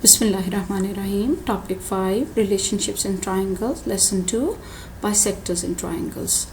Bismillahirrahmanirrahim. Topic 5, Relationships in Triangles. Lesson 2, Bisectors in Triangles.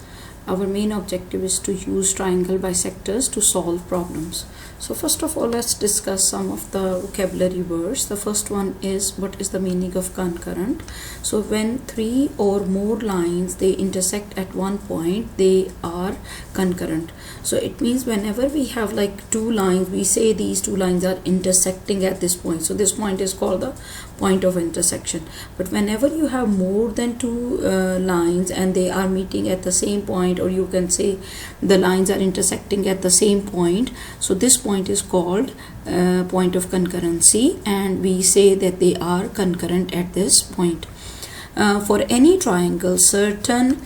Our main objective is to use triangle bisectors to solve problems. So first of all, let's discuss some of the vocabulary words. The first one is, what is the meaning of concurrent? So when three or more lines they intersect at one point, they are concurrent. So it means whenever we have like two lines, we say these two lines are intersecting at this point. So this point is called the point of intersection. But whenever you have more than two lines and they are meeting at the same point, or you can say the lines are intersecting at the same point, so this point is called point of concurrency, and we say that they are concurrent at this point. For any triangle, certain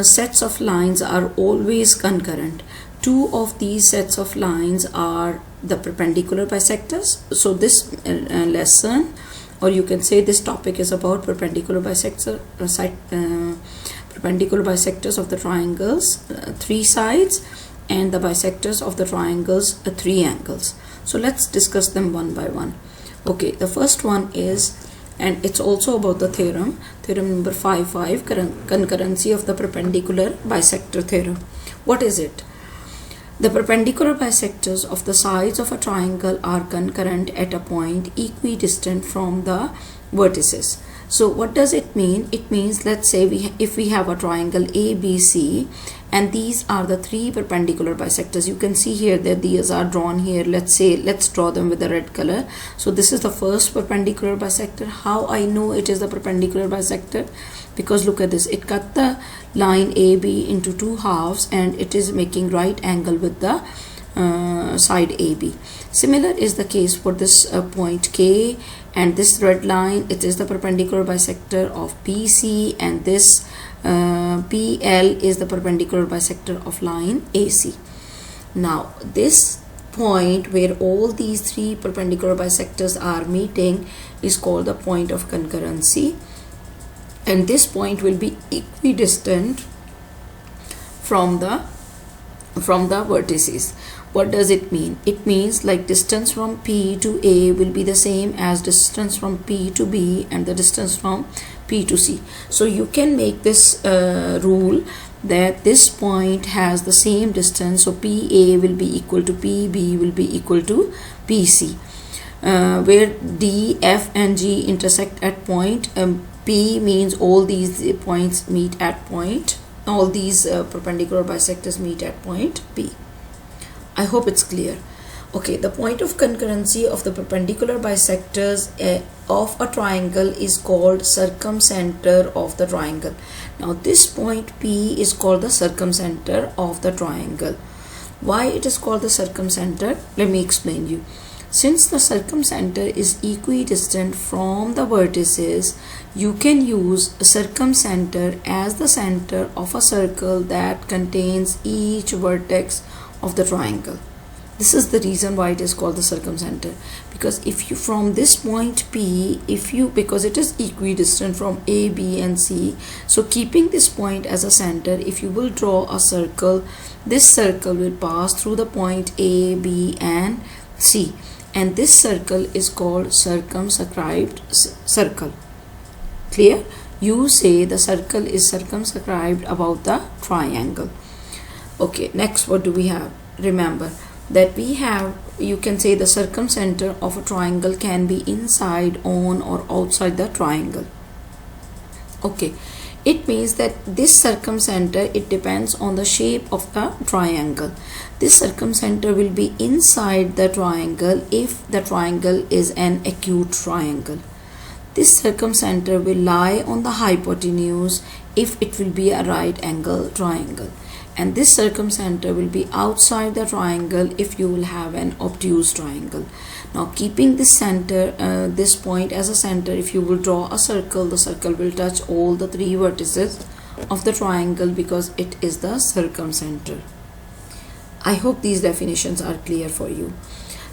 sets of lines are always concurrent. Two of these sets of lines are the perpendicular bisectors. So this lesson, or you can say this topic, is about perpendicular bisectors of the triangles, three sides, and the bisectors of the triangles, three angles. So let's discuss them one by one. Okay, the first one is, and it's also about the theorem number 5, concurrency of the perpendicular bisector theorem. What is it? The perpendicular bisectors of the sides of a triangle are concurrent at a point equidistant from the vertices. So what does it mean? It means, let's say if we have a triangle ABC, and these are the three perpendicular bisectors. You can see here that these are drawn here. Let's draw them with the red color. So this is the first perpendicular bisector. How I know it is the perpendicular bisector? Because look at this, it cut the line AB into two halves and it is making right angle with the side AB. Similar is the case for this point K, and this red line, it is the perpendicular bisector of PC, and this PL is the perpendicular bisector of line AC. Now this point where all these three perpendicular bisectors are meeting is called the point of concurrency, and this point will be equidistant from the vertices. What does it mean? It means like distance from P to A will be the same as distance from P to B and the distance from P to C. So you can make this rule that this point has the same distance, so PA will be equal to PB will be equal to PC, where D, F and G intersect at point P means all these points meet at point, all these perpendicular bisectors meet at point P. I hope it's clear. Okay, the point of concurrency of the perpendicular bisectors of a triangle is called circumcenter of the triangle. Now this point P is called the circumcenter of the triangle. Why it is called the circumcenter? Let me explain you. Since the circumcenter is equidistant from the vertices, you can use circumcenter as the center of a circle that contains each vertex of the triangle. This is the reason why it is called the circumcenter, because if you from this point P, because it is equidistant from A, B and C, so keeping this point as a center, if you will draw a circle, this circle will pass through the point A, B and C, and this circle is called circumscribed circle. Clear? You say the circle is circumscribed about the triangle. Okay, next what do we have? Remember that we have, you can say the circumcenter of a triangle can be inside, on or outside the triangle. Okay, it means that this circumcenter, it depends on the shape of the triangle. This circumcenter will be inside the triangle if the triangle is an acute triangle. This circumcenter will lie on the hypotenuse if it will be a right angle triangle, and this circumcenter will be outside the triangle if you will have an obtuse triangle. Now keeping this center, this point as a center, if you will draw a circle, the circle will touch all the three vertices of the triangle because it is the circumcenter. I hope these definitions are clear for you.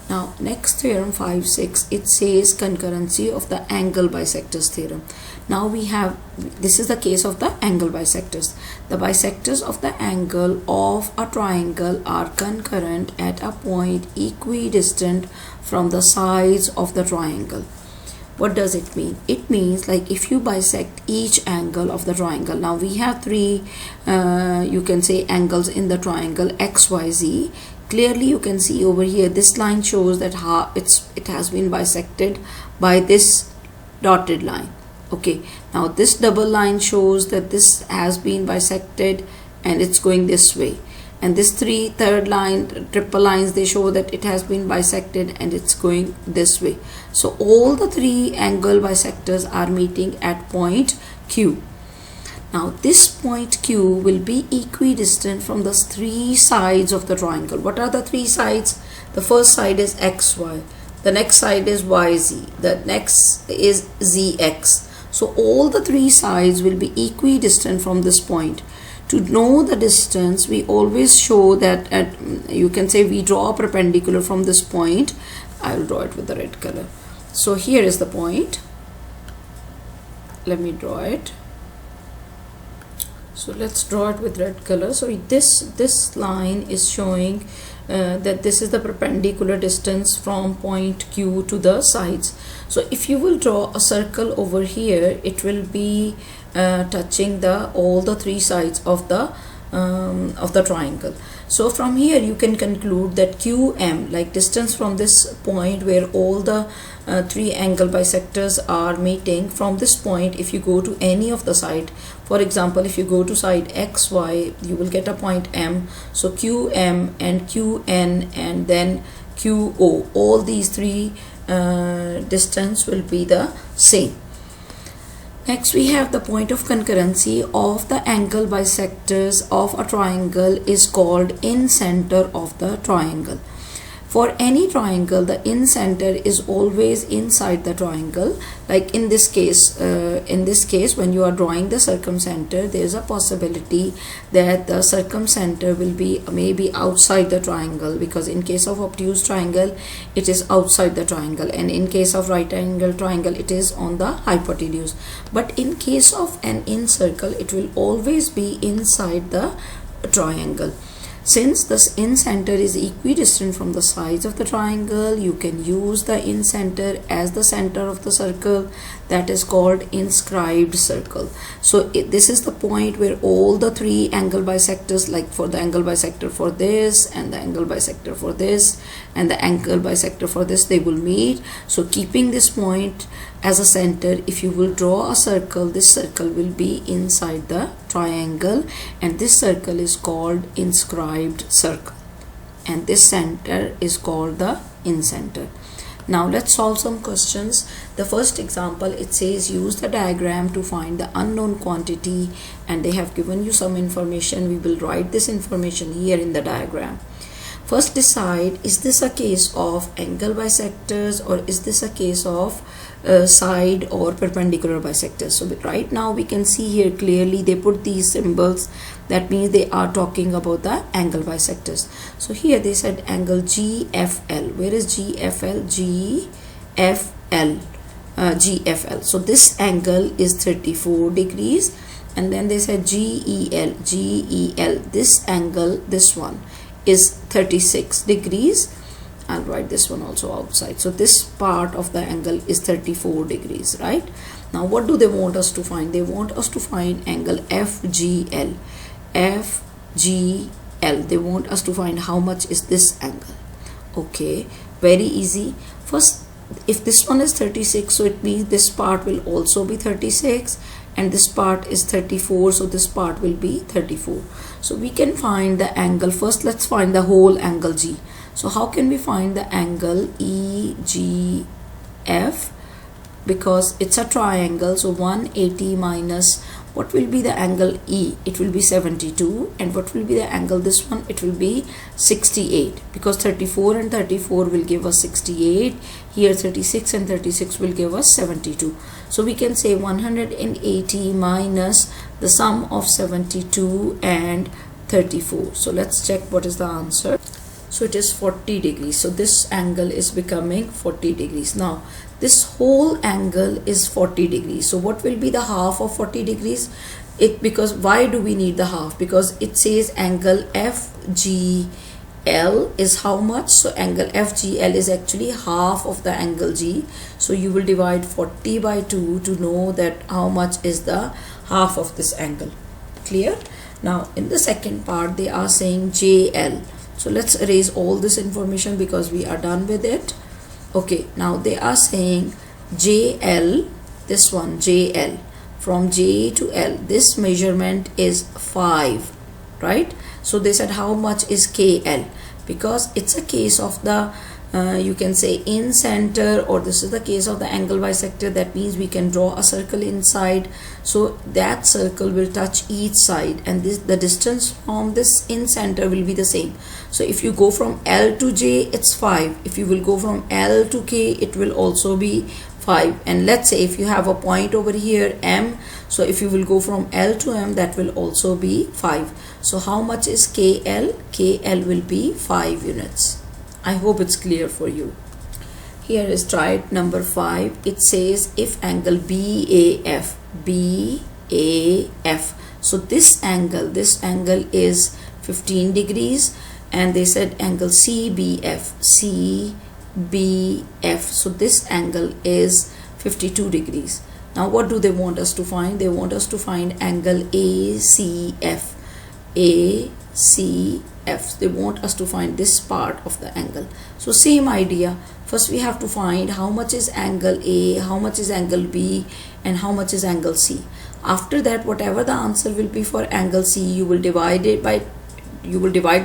Now next theorem 5.6, it says concurrency of the angle bisectors theorem. Now we have, this is the case of the angle bisectors. The bisectors of the angle of a triangle are concurrent at a point equidistant from the sides of the triangle. What does it mean? It means like if you bisect each angle of the triangle. Now we have three you can say angles in the triangle XYZ. Clearly you can see over here this line shows that how it has been bisected by this dotted line. Okay, now this double line shows that this has been bisected and it's going this way, and this third line, triple lines, they show that it has been bisected and it's going this way. So all the three angle bisectors are meeting at point Q. Now this point Q will be equidistant from the three sides of the triangle. What are the three sides? The first side is XY, the next side is YZ, the next is ZX. So all the three sides will be equidistant from this point. To know the distance, we always show that you can say we draw a perpendicular from this point. I will draw it with the red color. So here is the point. Let me draw it. So let's draw it with red color. So this line is showing that this is the perpendicular distance from point Q to the sides. So if you will draw a circle over here, it will be touching all the three sides of the triangle. So from here you can conclude that QM, like distance from this point where all the three angle bisectors are meeting, from this point if you go to any of the side, for example if you go to side XY, you will get a point M. So QM and QN and then QO, all these three distance will be the same. Next we have the point of concurrency of the angle bisectors of a triangle is called incenter of the triangle. For any triangle, the incenter is always inside the triangle. Like in this case, when you are drawing the circumcenter, there is a possibility that the circumcenter will be maybe outside the triangle, because in case of obtuse triangle, it is outside the triangle, and in case of right angle triangle, it is on the hypotenuse. But in case of an incircle, it will always be inside the triangle. Since the incenter is equidistant from the sides of the triangle, you can use the incenter as the center of the circle. That is called inscribed circle. So this is the point where all the three angle bisectors, like for the angle bisector for this and the angle bisector for this and the angle bisector for this, they will meet. So keeping this point as a center, if you will draw a circle, this circle will be inside the triangle, and this circle is called inscribed circle, and this center is called the incenter. Now let's solve some questions. The first example, it says use the diagram to find the unknown quantity, and they have given you some information. We will write this information here in the diagram. First decide, is this a case of angle bisectors or is this a case of side or perpendicular bisectors? So right now we can see here clearly they put these symbols. That means they are talking about the angle bisectors. So here they said angle GFL. Where is GFL? GFL. GFL. So this angle is 34 degrees. And then they said GEL. GEL. This angle, this one, is 36 degrees. I'll write this one also outside. So this part of the angle is 34 degrees, right? Now what do they want us to find? They want us to find angle FGL. FGL. They want us to find how much is this angle. Okay, very easy. First, if this one is 36, so it means this part will also be 36, and this part is 34, so this part will be 34. So we can find the angle. First let's find the whole angle G. So how can we find the angle EGF? Because it's a triangle, so 180 minus, what will be the angle E? It will be 72. And what will be the angle this one? It will be 68, because 34 and 34 will give us 68. Here 36 and 36 will give us 72. So we can say 180 minus the sum of 72 and 34. So let's check what is the answer. So it is 40 degrees. So this angle is becoming 40 degrees. Now this whole angle is 40 degrees. So what will be the half of 40 degrees? Because why do we need the half? Because it says angle FGL L is how much? So angle FGL is actually half of the angle G. So you will divide 40 by 2 to know that how much is the half of this angle. Clear? Now in the second part they are saying JL. So let's erase all this information because we are done with it. Okay, now they are saying JL, this one JL, from J to L, this measurement is 5, right? So they said how much is KL, because it's a case of the you can say in center, or this is the case of the angle bisector. That means we can draw a circle inside, so that circle will touch each side, and the distance from this in center will be the same. So if you go from L to J, it's 5. If you will go from L to K, it will also be 5. And let's say if you have a point over here M, so if you will go from L to M, that will also be 5. So how much is KL? KL will be 5 units. I hope it's clear for you. Here is try it number 5. It says if angle BAF, so this angle is 15 degrees, and they said angle CBF, so this angle is 52 degrees. Now what do they want us to find? They want us to find angle ACF. They want us to find this part of the angle. So same idea. First we have to find how much is angle A, how much is angle B, and how much is angle C. After that, whatever the answer will be for angle C, you will divide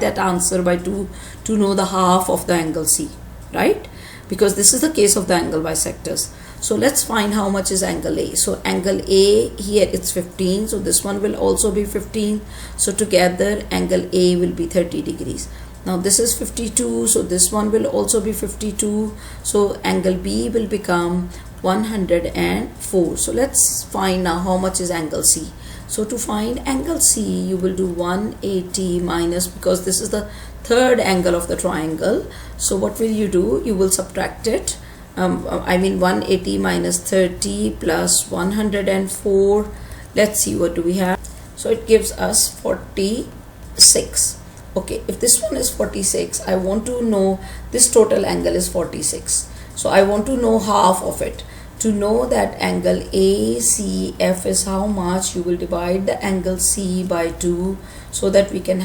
that answer by 2 to know the half of the angle C, right? Because this is the case of the angle bisectors. So let's find how much is angle A. So angle A here, it's 15, so this one will also be 15. So together angle A will be 30 degrees. Now this is 52, so this one will also be 52. So angle B will become 104. So let's find now how much is angle C. So to find angle C, you will do 180 minus, because this is the third angle of the triangle. So what will you do? You will subtract it. 180 minus 30 plus 104. Let's see, what do we have? So it gives us 46. Okay, if this one is 46, I want to know this total angle is 46. So I want to know half of it. To know that angle ACF is how much, you will divide the angle C by 2 so that we can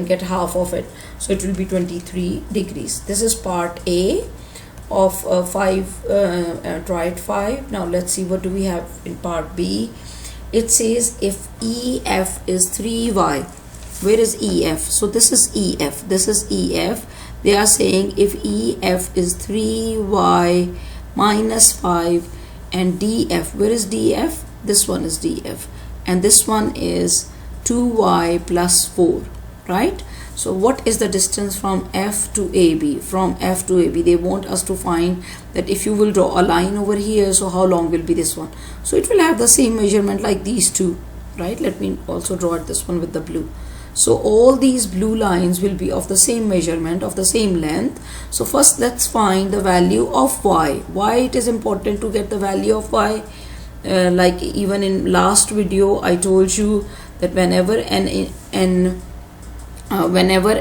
get half of it. So it will be 23 degrees. This is part A of try it 5. Now let's see what do we have in part B. It says if EF is 3y, where is EF? So this is EF, this is EF. They are saying if EF is 3y minus 5, and DF, where is DF? This one is DF, and this one is 2y plus 4, right? So what is the distance from F to AB? From F to AB, they want us to find that if you will draw a line over here, so how long will be this one? So it will have the same measurement like these two, right? Let me also draw this one with the blue. So all these blue lines will be of the same measurement, of the same length. So first let's find the value of y. Why it is important to get the value of y? Like even in last video I told you that whenever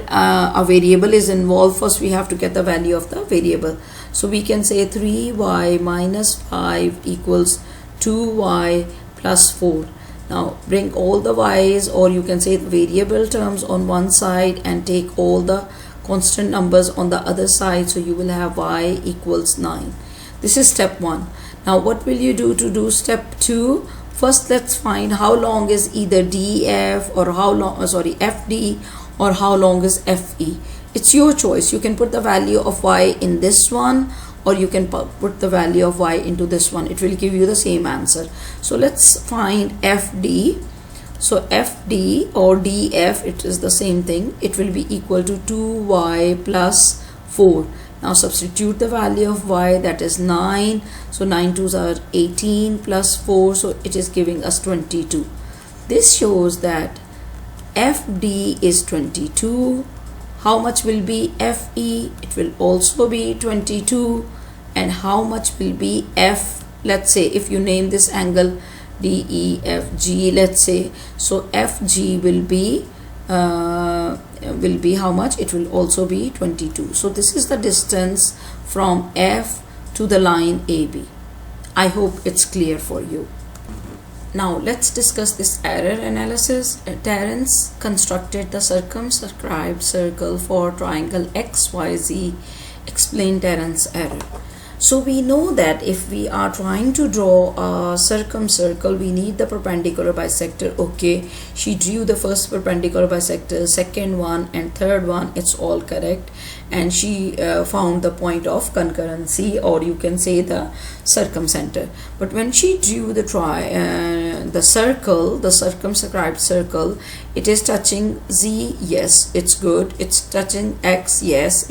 a variable is involved, first we have to get the value of the variable. So we can say 3y minus 5 equals 2y plus 4. Now bring all the y's, or you can say the variable terms, on one side and take all the constant numbers on the other side. So you will have y equals 9. This is step 1. Now what will you do to do step 2? First let's find how long is either DF or how long, FD, or how long is FE. It's your choice. You can put the value of y in this one, or you can put the value of y into this one. It will give you the same answer. So let's find FD. So FD or DF, it is the same thing. It will be equal to 2y plus 4. Now substitute the value of y, that is 9. So 9 2s are 18 plus 4. So it is giving us 22. This shows that FD is 22. How much will be FE? It will also be 22. And how much will be F? Let's say if you name this angle DEFG, let's say, so FG will be will be how much? It will also be 22. So this is the distance from F to the line AB. I hope it's clear for you. Now let's discuss this error analysis. Terence constructed the circumscribed circle for triangle XYZ. Explain Terence error. So we know that if we are trying to draw a circumcircle, we need the perpendicular bisector. Okay, she drew the first perpendicular bisector, second one and third one, it's all correct, and she found the point of concurrency, or you can say the circumcenter. But when she drew the circle, the circumscribed circle, it is touching Z, yes, it's good. It's touching X, yes,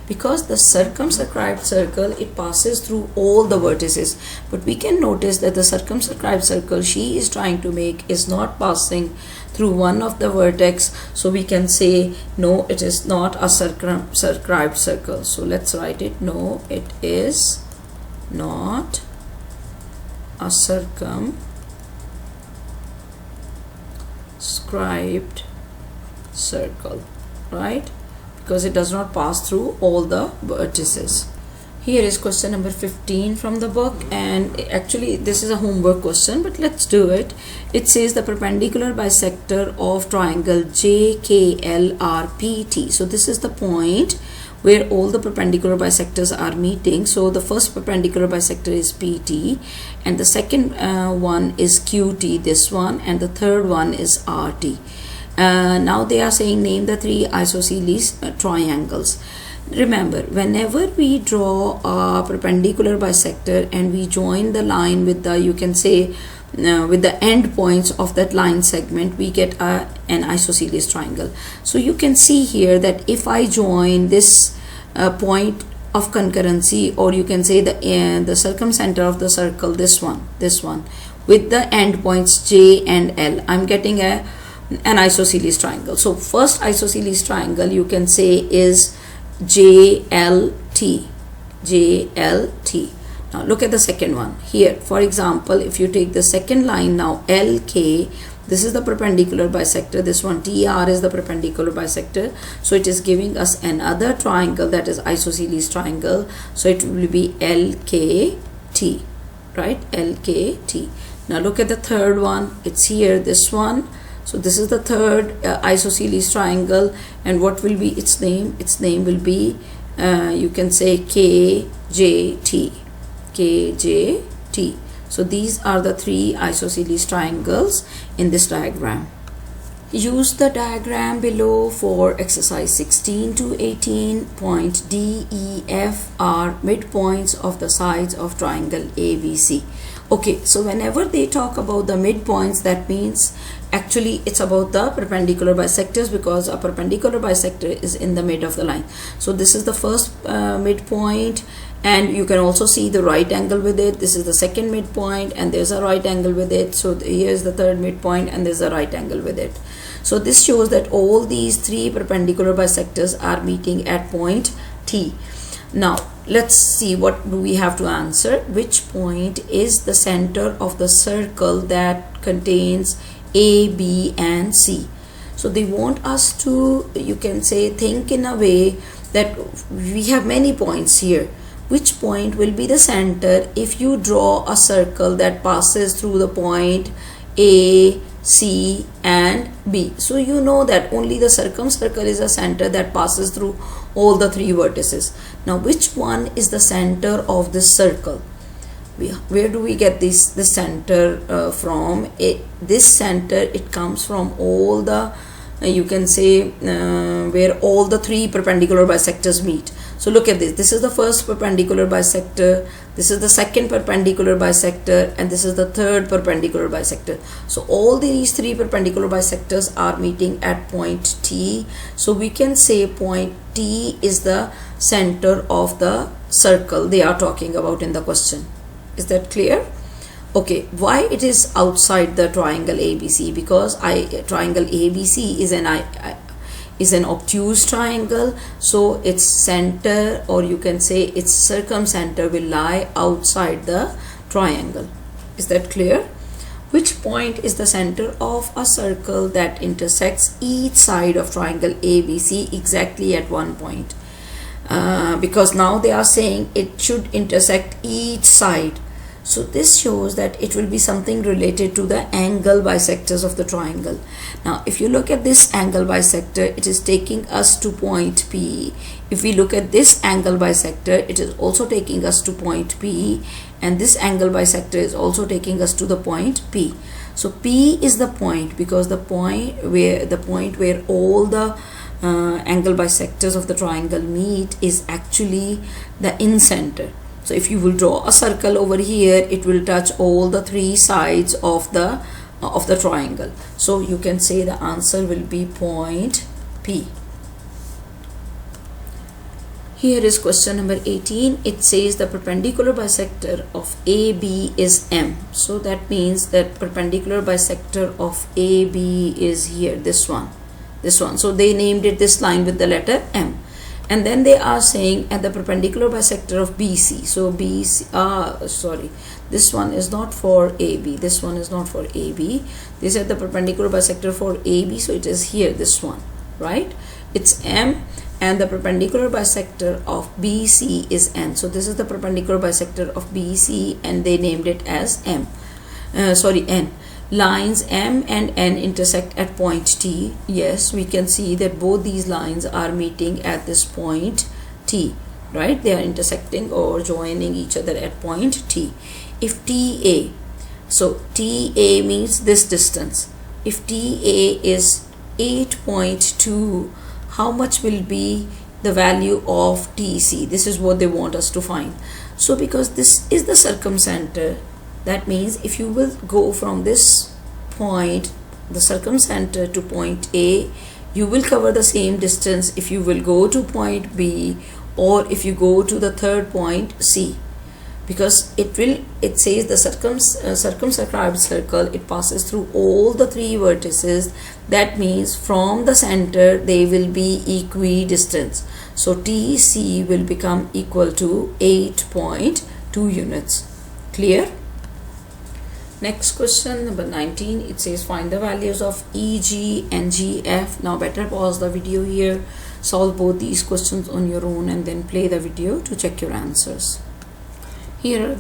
because the circumscribed circle, it passes through all the vertices. But we can notice that the circumscribed circle she is trying to make is not passing through one of the vertex. So we can say no, it is not a circumscribed circle. So let's write it. No, it is not a circumscribed circle, right? Because it does not pass through all the vertices. Here is question number 15 from the book, and actually this is a homework question, but let's do it. It says the perpendicular bisector of triangle JKLRPT. So this is the point where all the perpendicular bisectors are meeting. So the first perpendicular bisector is PT, and the second one is QT, this one, and the third one is RT. Now they are saying name the three isosceles triangles. Remember, whenever we draw a perpendicular bisector and we join the line with the, you can say, with the end points of that line segment, we get an isosceles triangle. So you can see here that if I join this point of concurrency, or you can say the circumcenter of the circle, this one, with the end points J and L, I'm getting an isosceles triangle. So first isosceles triangle you can say is JLT. Now look at the second one here. For example, if you take the second line now, LK, this is the perpendicular bisector, this one TR is the perpendicular bisector, so it is giving us another triangle, that is isosceles triangle. So it will be LKT, right? LKT. Now look at the third one, it's here, this one. So this is the third isosceles triangle, and what will be its name? Its name will be you can say KJT. So these are the three isosceles triangles in this diagram. Use the diagram below for exercise 16 to 18. Point D, E, F are midpoints of the sides of triangle ABC. Okay, so whenever they talk about the midpoints, that means actually it's about the perpendicular bisectors, because a perpendicular bisector is in the mid of the line. So this is the first midpoint, and you can also see the right angle with it. This is the second midpoint, and there's a right angle with it. So here's the third midpoint, and there's a right angle with it. So this shows that all these three perpendicular bisectors are meeting at point T. Now let's see, what do we have to answer? Which point is the center of the circle that contains A, B and C? So they want us to, you can say, think in a way that we have many points here. Which point will be the center if you draw a circle that passes through the point A, C and B? So you know that only the circumcircle is a center that passes through all the three vertices. Now which one is the center of this circle? Where do we get this center from? This center, it comes from all the you can say where all the three perpendicular bisectors meet. So look at this. This is the first perpendicular bisector, this is the second perpendicular bisector, and this is the third perpendicular bisector. So all these three perpendicular bisectors are meeting at point T. So we can say point T is the center of the circle they are talking about in the question. Is that clear? Okay, why it is outside the triangle ABC? Because triangle ABC is an obtuse triangle, so its center, or you can say its circumcenter, will lie outside the triangle. Is that clear? Which point is the center of a circle that intersects each side of triangle ABC exactly at one point? Because now they are saying it should intersect each side. So this shows that it will be something related to the angle bisectors of the triangle. Now if you look at this angle bisector, it is taking us to point P. If we look at this angle bisector, it is also taking us to point P, and this angle bisector is also taking us to the point P. So P is the point because the point where all the angle bisectors of the triangle meet is actually the in-center. So if you will draw a circle over here, it will touch all the three sides of the triangle. So you can say the answer will be point P. Here is question number 18. It says the perpendicular bisector of AB is M. So that means that perpendicular bisector of AB is here, this one. So they named it this line with the letter M. And then they are saying at the perpendicular bisector of BC. So BC, this one is not for AB. This one is not for AB. They said the perpendicular bisector for AB. So it is here, this one, right? It's M, and the perpendicular bisector of BC is N. So this is the perpendicular bisector of BC, and they named it as N. Lines M and N intersect at point T. Yes, we can see that both these lines are meeting at this point T, right? They are intersecting or joining each other at point T. If TA, so TA means this distance. If TA is 8.2, how much will be the value of TC? This is what they want us to find. So because this is the circumcenter, that means if you will go from this point, the circumcenter, to point A, you will cover the same distance if you will go to point B or if you go to the third point C, because it says the circumscribed circle, it passes through all the three vertices. That means from the center they will be equidistant. So TC will become equal to 8.2 units. Clear? Next question, number 19. It says find the values of EG and GF. Now better pause the video here, solve both these questions on your own, and then play the video to check your answers. Here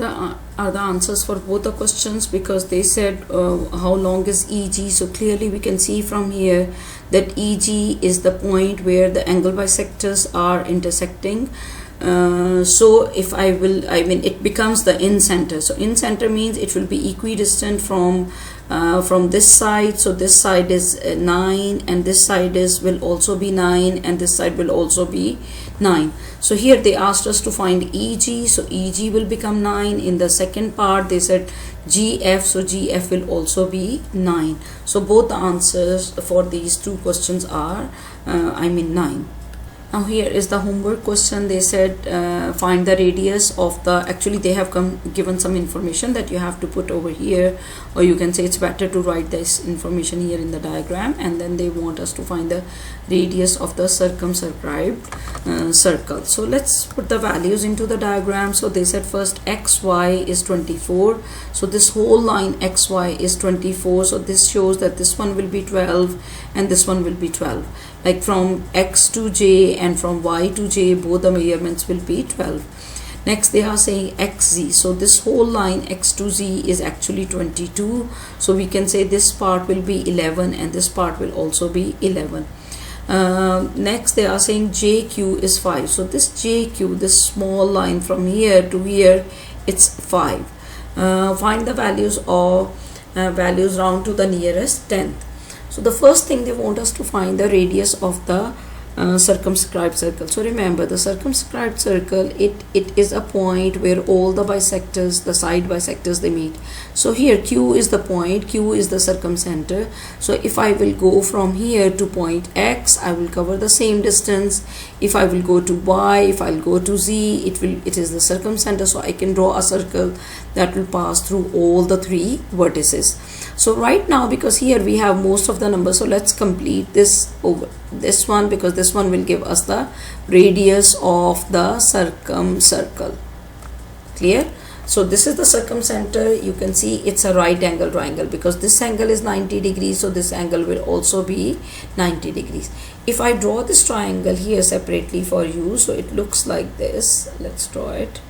are the answers for both the questions, because they said how long is EG. So clearly we can see from here that EG is the point where the angle bisectors are intersecting. So if it becomes the in-center. So in-center means it will be equidistant from this side. So this side is 9, and this side will also be 9, and this side will also be 9. So here they asked us to find EG. So EG will become 9. In the second part they said GF. So GF will also be 9. So both the answers for these two questions are 9. Now here is the homework question. They said find the radius of the, actually they have given some information that you have to put over here, or you can say it's better to write this information here in the diagram, and then they want us to find the radius of the circumscribed circle. So let's put the values into the diagram. So they said first XY is 24. So this whole line XY is 24. So this shows that this one will be 12 and this one will be 12. Like from X to J and from Y to J, both the measurements will be 12. Next they are saying XZ. So this whole line X to Z is actually 22. So we can say this part will be 11 and this part will also be 11. Next they are saying JQ is 5. So this JQ, this small line from here to here, it's 5. Find the values of values round to the nearest tenth. So the first thing they want us to find the radius of the circumscribed circle. So remember, the circumscribed circle, it is a point where all the bisectors, the side bisectors, they meet. So here Q is the point, Q is the circumcenter. So if I will go from here to point X, I will cover the same distance. If I will go to Y, if I'll go to Z, it is the circumcenter. So I can draw a circle that will pass through all the three vertices. So right now, because here we have most of the numbers, so let's complete this over this one, because this one will give us the radius of the circumcircle. Clear? So this is the circumcenter. You can see it's a right angle triangle because this angle is 90 degrees, so this angle will also be 90 degrees. If I draw this triangle here separately for you, so it looks like this. Let's draw it.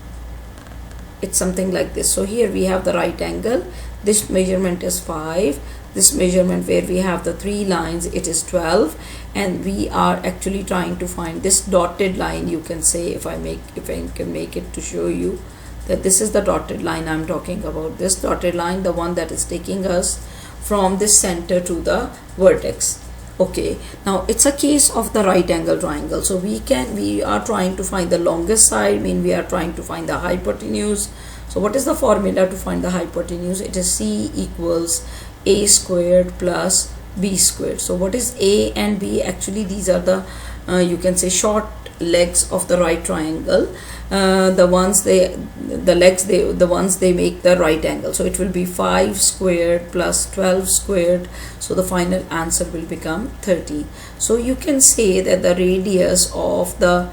It's something like this. So here we have the right angle. This measurement is 5. This measurement where we have the 3 lines, it is 12, and we are actually trying to find this dotted line. You can say, if I can make it to show you that this is the dotted line I'm talking about. This dotted line, the one that is taking us from this center to the vertex. Okay, now it's a case of the right angle triangle. So we are trying to find the longest side, we are trying to find the hypotenuse. So what is the formula to find the hypotenuse? It is C equals A squared plus B squared. So what is A and B? Actually these are the you can say short legs of the right triangle. The ones they make the right angle. So it will be 5 squared plus 12 squared. So the final answer will become 30. So you can say that the radius of the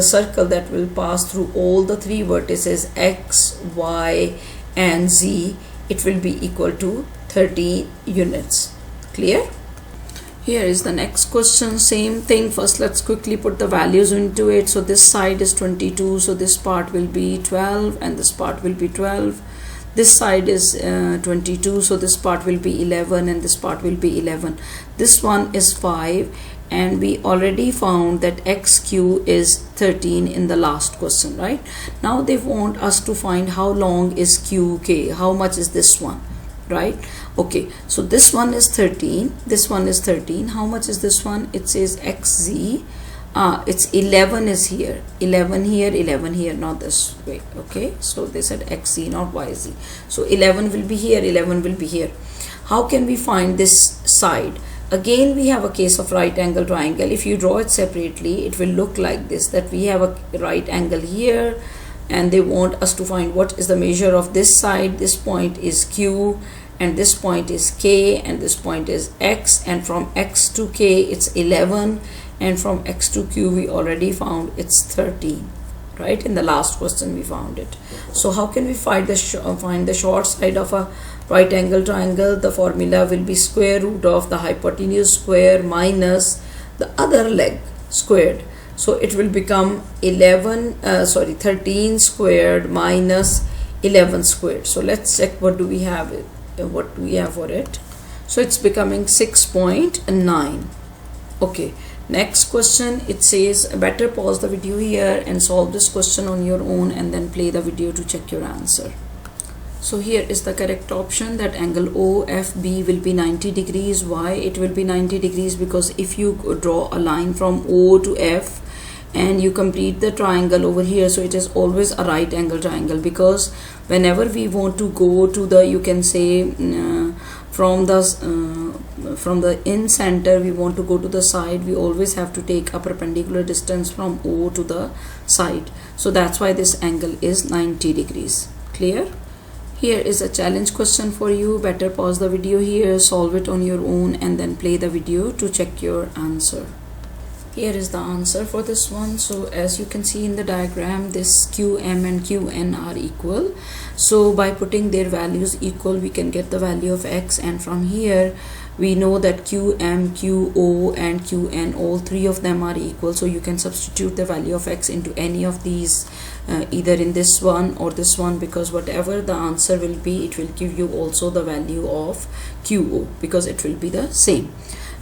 circle that will pass through all the 3 vertices X, Y and Z, it will be equal to 30 units. Clear? Here is the next question. Same thing. First let's quickly put the values into it. So this side is 22, so this part will be 12 and this part will be 12. This side is 22, so this part will be 11 and this part will be 11. This one is 5, and we already found that XQ is 13 in the last question, right? Now they want us to find how long is QK, how much is this one, right? Okay, so this one is 13, this one is 13. How much is this one? It says XZ. It's 11 is here, 11 here, 11 here, not this way. Okay, so they said XZ, not YZ. So 11 will be here, 11 will be here. How can we find this side? Again we have a case of right angle triangle. If you draw it separately, it will look like this, that we have a right angle here, and they want us to find what is the measure of this side. This point is Q, and this point is K, and this point is X, and from X to K it's 11, and from X to Q we already found it's 13, right? In the last question we found it. So how can we find the short side of a right angle triangle? The formula will be square root of the hypotenuse square minus the other leg squared. So it will become 13 squared minus 11 squared. So let's check what do we have for it. So it's becoming 6.9. Okay, next question. It says better pause the video here and solve this question on your own and then play the video to check your answer. So here is the correct option, that angle OFB will be 90 degrees. Why it will be 90 degrees? Because if you draw a line from O to F and you complete the triangle over here, so it is always a right angle triangle, because whenever we want to go to the, you can say from the in center we want to go to the side, we always have to take a perpendicular distance from O to the side. So that's why this angle is 90 degrees. Clear? Here is a challenge question for you. Better pause the video here, solve it on your own and then play the video to check your answer. Here is the answer for this one. So as you can see in the diagram, this QM and QN are equal. So by putting their values equal, we can get the value of X, and from here we know that QM, QO and QN, all 3 of them are equal. So you can substitute the value of X into any of these, either in this one or this one, because whatever the answer will be, it will give you also the value of QO, because it will be the same.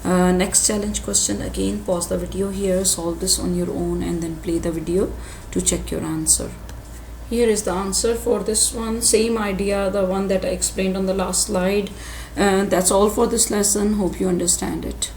Next challenge question. Again, pause the video here, solve this on your own and then play the video to check your answer. Here is the answer for this one. Same idea, the one that I explained on the last slide. That's all for this lesson. Hope you understand it.